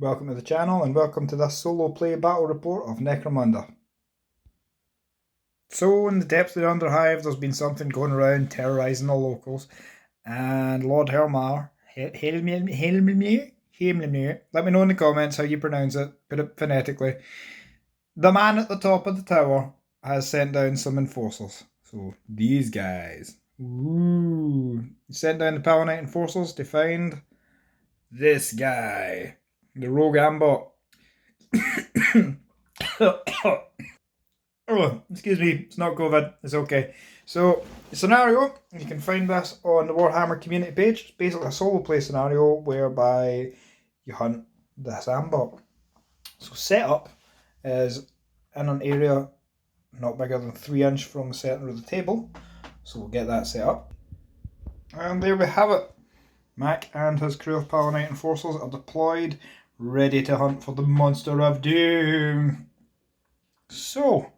Welcome to the channel and welcome to this solo play battle report of Necromunda. So in the depths of the Underhive there's been something going around terrorising the locals, and Lord Helmar, Helmir, let me know in the comments how you pronounce it, put it phonetically. The man at the top of the tower has sent down some enforcers. So these guys. Ooh. He sent down the Paladin enforcers to find this guy. The Rogue Ambot. Oh, excuse me, it's not COVID, it's okay. So, the scenario, you can find this on the Warhammer community page. It's basically a solo play scenario whereby you hunt this ambot. So, setup is in an area not bigger than 3 inches from the centre of the table. So, we'll get that set up. And there we have it. Mac and his crew of Paladin enforcers are deployed, ready to hunt for the Monster of Doom. So,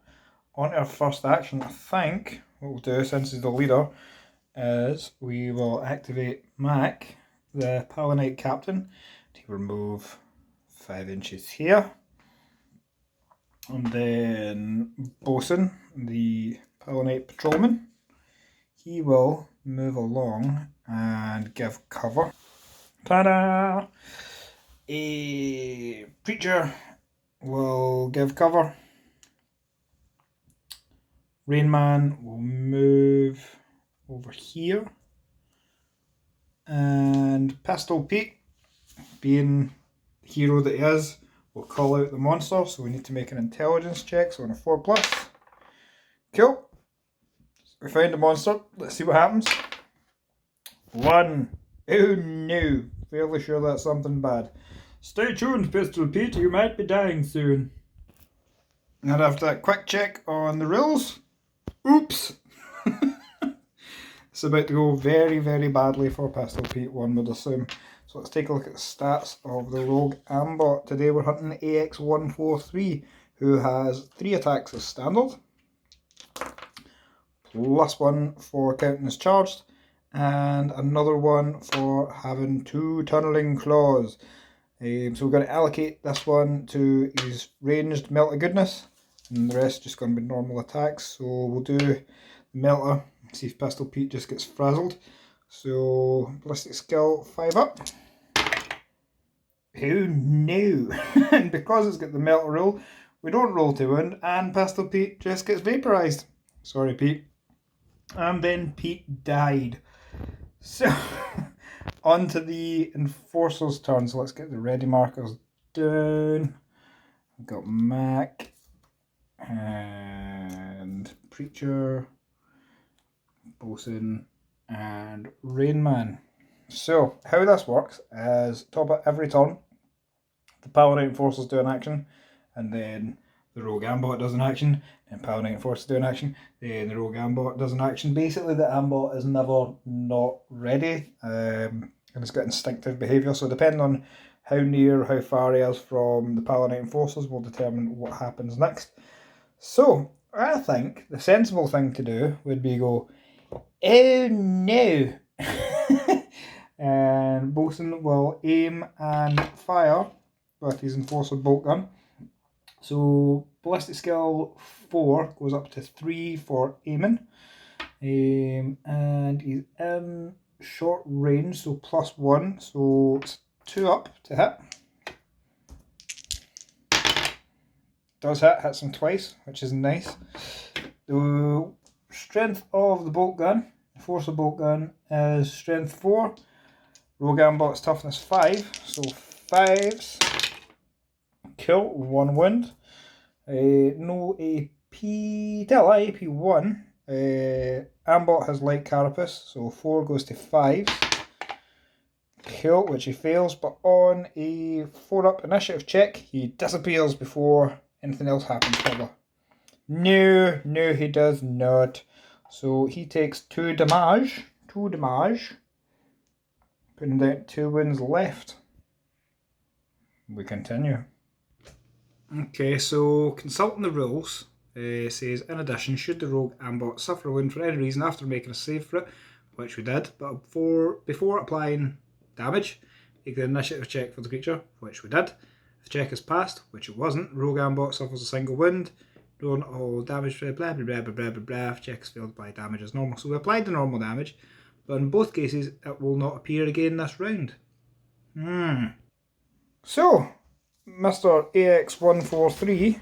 on our first action, I think what we'll do, since he's the leader, is we will activate Mac, the Paladin captain, to remove 5 inches here. And then Bosun, the Paladin patrolman, he will move along and give cover. Ta-da! A preacher will give cover. Rainman will move over here, and Pistol Pete, being the hero that he is, will call out the monster, so we need to make an intelligence check, so on a 4+. Cool. We found the monster, let's see what happens. 1. Oh no, fairly sure that's something bad. Stay tuned, Pistol Pete, you might be dying soon. And after that quick check on the rules, oops! It's about to go very, very badly for Pistol Pete, one would assume. So let's take a look at the stats of the Rogue Ambot. Today we're hunting AX143, who has 3 attacks as standard, +1 for counting as charged, and another one for having 2 tunneling claws. So we're going to allocate this one to his ranged Melt of Goodness, and the rest just going to be normal attacks. So we'll do the Melter, see if Pistol Pete just gets frazzled. So ballistic skill 5 up. Oh no! And because it's got the Melter rule, we don't roll to wound, and Pistol Pete just gets vaporised. Sorry, Pete. And then Pete died. So on to the enforcer's turn. So let's get the ready markers down. We've got Mac and Preacher, Bosun, and Rainman. So how this works is top of every turn, the Paladin enforcers do an action, and then the Rogue Ambot does an action, and Paladin enforcers do an action, then the Rogue Ambot does an action. Basically the Ambot is never not ready, and it's got instinctive behaviour, so depending on how near, how far he is from the Paladin enforcers will determine what happens next. So I think the sensible thing to do would be go, oh no! And Bosun will aim and fire with his enforcer bolt gun. So ballistic skill 4 goes up to 3 for aiming, and he's in short range, so +1, so it's 2 up to hit. Does hits him twice, which is nice. The strength of the bolt gun, enforcer bolt gun, is strength 4. Rogue Ambot's toughness 5, so 5s. Cool, 1 wound. No AP, tell AP 1. Ambot has light carapace, so 4 goes to 5. Cool, which he fails, but on a 4-up initiative check, he disappears before anything else happens further. No, he does not. So he takes 2 damage. 2 damage. Putting down 2 wounds left. We continue. Okay, so consulting the rules says, in addition, should the Rogue Ambot suffer a wound for any reason after making a save for it, which we did, but before applying damage, make the initiative check for the creature, which we did. If the check is passed, which it wasn't, Rogue Ambot suffers a single wound. Don't all damage, blah blah blah blah blah blah blah. If check is failed, apply damage as normal. So we applied the normal damage, but in both cases it will not appear again this round. So, Mr. AX143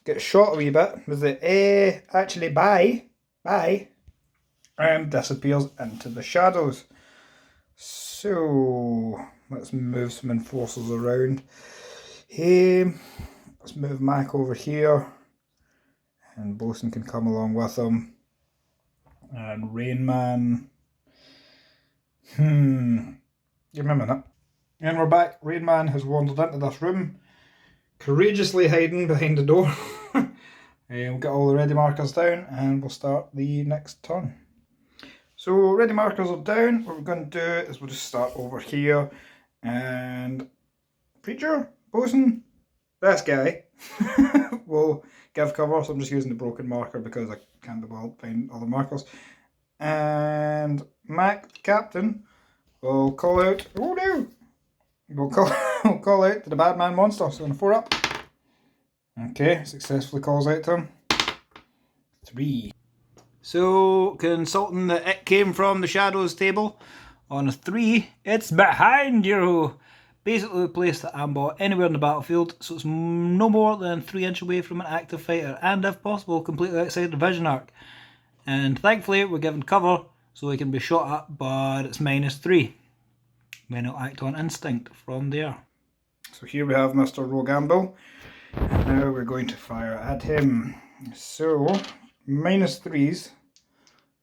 gets shot a wee bit with the actually bye, and disappears into the shadows. So, let's move some enforcers around. Let's move Mac over here, and Bosun can come along with him. And Rainman. Give me a minute. And we're back. Rainman has wandered into this room, courageously hiding behind the door. We'll get all the ready markers down and we'll start the next turn. So ready markers are down. What we're going to do is we'll just start over here, and Preacher, Bosun, this guy will give cover. So I'm just using the broken marker because I can't be bothered to find other markers. And Mac, the captain, will call out, oh no! We'll call out to the bad man monster. So on a 4 up. Okay, successfully calls out to him. 3. So, consulting that it came from the shadows table. On a 3, it's behind you. Basically, place the Ambot anywhere in the battlefield, so it's no more than 3 inches away from an active fighter, and if possible, completely outside the vision arc. And thankfully, we're given cover, so he can be shot at, but it's -3. Then he'll act on instinct from there. So here we have Mr. Rogamble, and now we're going to fire at him. So, -3s.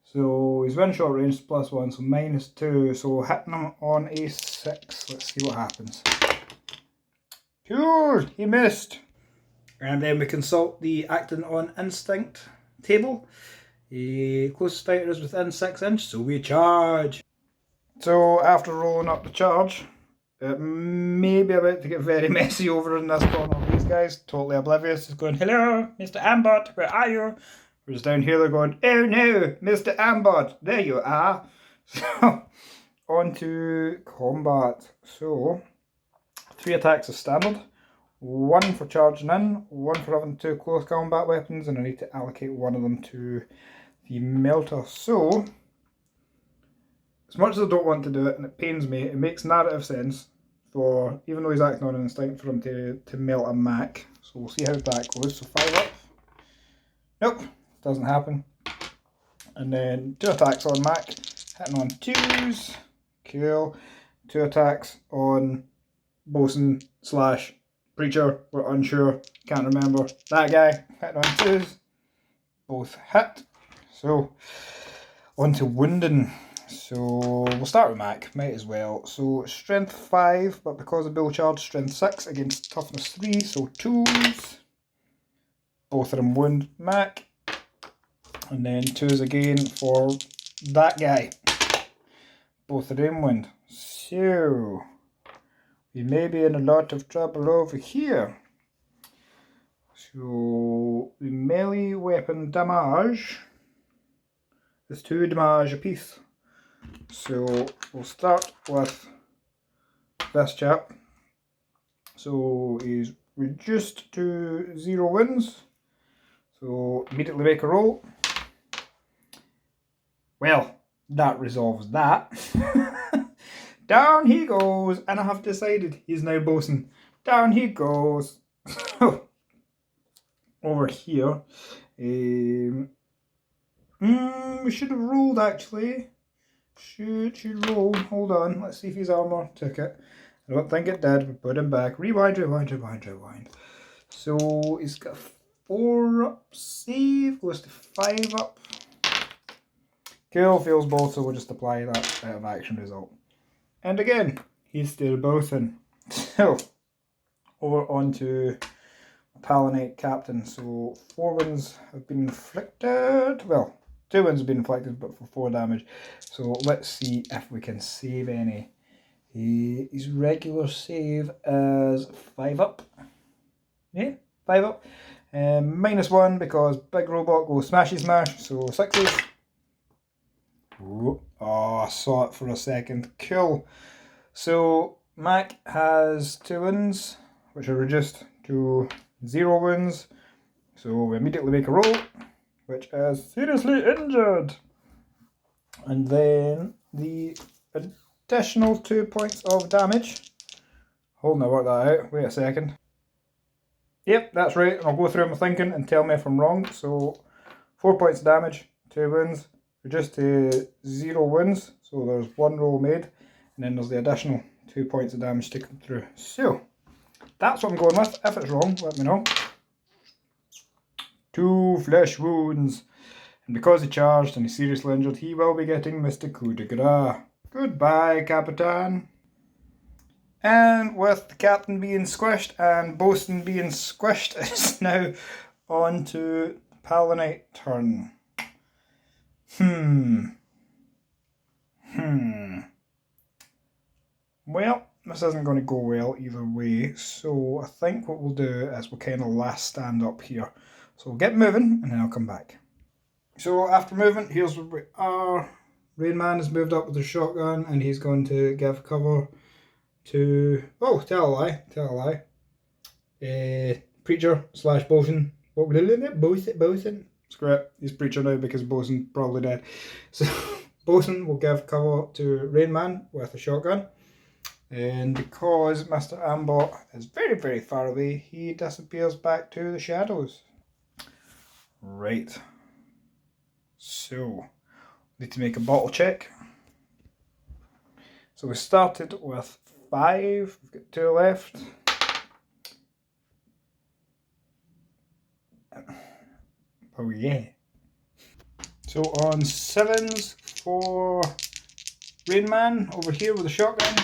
So he's within short range, +1, so -2. So hitting him on a 6. Let's see what happens. Cool, he missed. And then we consult the acting on instinct table. The closest fighter is within 6 inches, so we charge. So after rolling up the charge, it may be about to get very messy over in this corner. These guys, totally oblivious, is going, hello, Mr. Ambot, where are you? Whereas down here they're going, oh no, Mr. Ambot, there you are. So, on to combat. So, 3 attacks as standard. 1 for charging in, 1 for having 2 close combat weapons, and I need to allocate 1 of them to the melter. So, as much as I don't want to do it, and it pains me, it makes narrative sense for, even though he's acting on an instinct, for him to melt a Mac. So we'll see how that goes. So 5 up. Nope, doesn't happen. And then 2 attacks on Mac, hitting on 2s. Cool. 2 attacks on Bosun / Preacher, we're unsure, can't remember. That guy, hitting on 2s. Both hit. So, on to wounding. So, we'll start with Mac, might as well. So, strength 5, but because of Bill Charge, strength 6 against toughness 3, so 2s. Both of them wound Mac. And then 2s again for that guy. Both of them wound. So, we may be in a lot of trouble over here. So, the melee weapon damage is 2 damage apiece. So, we'll start with this chap. So, he's reduced to 0 wins. So, immediately make a roll. Well, that resolves that. Down he goes, and I have decided he's now Bosun. Down he goes. Over here. We should have rolled actually. Should roll. Hold on. Let's see if his armor took it. I don't think it did. We put him back. Rewind. So he's got 4 up save. Goes to 5 up. Cool. Fails both, so we'll just apply that out of action result. And again, he's still Bosun. So, over onto Palinite Captain. So, 4 wounds have been inflicted. Well, 2 wounds have been inflicted, but for 4 damage. So, let's see if we can save any. His regular save is 5 up. Yeah, 5 up. -1 because Big Robot goes smashy smash. So, 6s. Oh, I saw it for a second. Cool. So, Mac has 2 wounds, which are reduced to 0 wounds. So we immediately make a roll, which is seriously injured. And then the additional 2 points of damage. Hold on, work that out. Wait a second. Yep, that's right. And I'll go through my thinking and tell me if I'm wrong. So 4 points of damage, 2 wounds, reduced to 0 wounds. So there's 1 roll made, and then there's the additional 2 points of damage to come through. So that's what I'm going with. If it's wrong, let me know. 2 flesh wounds. And because he charged and he's seriously injured, he will be getting Mr. Coup de Grace. Goodbye, Capitan. And with the captain being squished and bosun being squished, it's now on to the Palanite turn. Well, this isn't going to go well either way, so I think what we'll do is we'll kind of last stand up here. So we'll get moving and then I'll come back. So after movement, here's where we are. Rain Man has moved up with his shotgun and he's going to give cover to... Oh, tell a lie. Preacher slash bosun. What would it be? Bosun? Screw it. He's Preacher now because bosun probably dead. So bosun will give cover to Rain Man with a shotgun. And because Mr. Ambot is very, very far away, he disappears back to the shadows. Right. So, need to make a bottle check. So we started with 5, we've got 2 left. Oh yeah. So on 7s for Rain Man over here with a shotgun.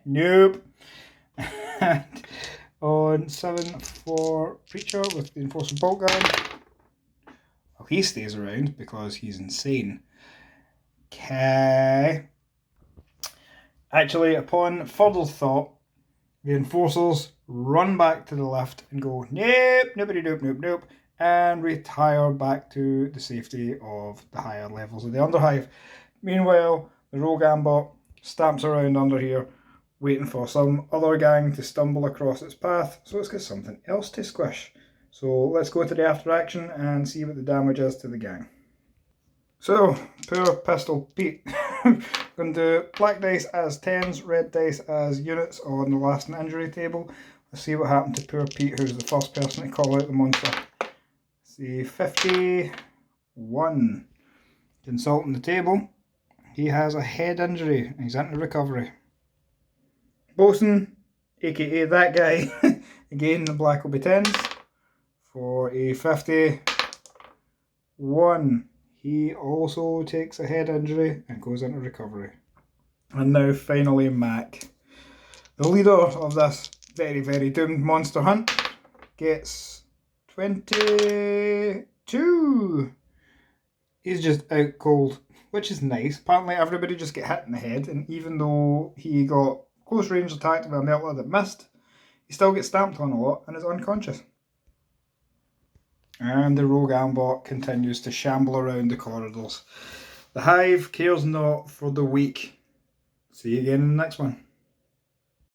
Nope. And on 7 for Preacher with the Enforcer bolt gun. Well, he stays around because he's insane. Okay. Actually, upon further thought, the Enforcers run back to the left and go, nope, nope, and retire back to the safety of the higher levels of the Underhive. Meanwhile, the Rogue Ambot stamps around under here, waiting for some other gang to stumble across its path, so it's got something else to squish. So let's go to the after action and see what the damage is to the gang. So, poor Pistol Pete. Going to do black dice as 10s, red dice as units on the lasting injury table. Let's see what happened to poor Pete, who's the first person to call out the monster. See, 51. Consulting the table. He has a head injury and he's into recovery. Bosun, aka that guy, again the black will be 10s for a 51. He also takes a head injury and goes into recovery. And now finally Mac, the leader of this very, very doomed monster hunt, gets 22. He's just out cold, which is nice. Apparently everybody just get hit in the head, and even though he got close range attacked with a melter that missed, he still gets stamped on a lot and is unconscious. And the Rogue Ambot continues to shamble around the corridors. The Hive cares not for the weak. See you again in the next one.